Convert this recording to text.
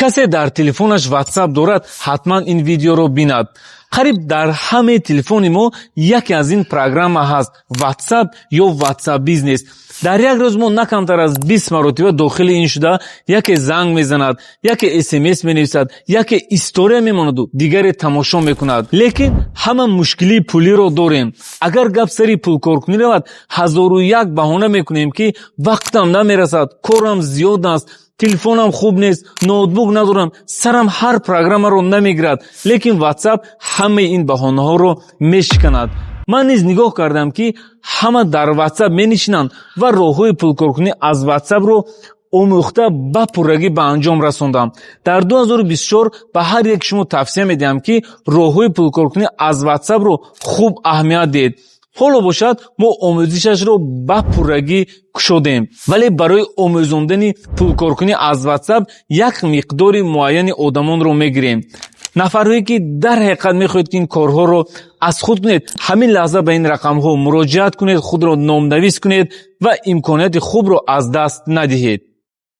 کسی در تلفنش واتساپ دارد حتما این ویدیو رو بیند. قریب در همه تلفن ما یکی از این پروگرام هست، واتساپ یا واتساپ بیزنس. در یک روز ما نه کمتر از 20 مرتبه داخل این شده یکی زنگ میزند، یکی SMS مینویسد، یکی استوری میماند و دیگری تماشا میکند. لیکن همه مشکلی پولی رو داریم. اگر گپ سری پول کار کنی رود 1001 بهانه میکنیم که وقتم نمیرسد، کارم زیاد است، تلفنم خوب نیست، نوتبوک ندارم، سرم هر پروگرام رو نمیگیرد. لیکن واتساپ همه این بهانه ها رو میشکند. من نیز نگاه کردم که همه در واتساپ مینشینند و راههای پول کار کنی از واتساپ رو آموخته به پرگی به انجام رساندم. در 2024 به هر یک شما توصیه میدم که راههای پول کار کنی از واتساپ رو خوب اهمیت دید. حالا باشد ما آموزشش رو به پرگی کشیدیم، ولی برای آموزاندن پول کار کنی از واتساپ یک مقدار معین آدمان رو میگیریم. نفرهایی که در حقیقت میخواهید که این کارها رو از خود کنید، همین لحظه به این رقم ها مراجعت کنید، خود را نامنویس کنید و امکانات خوب رو از دست ندهید.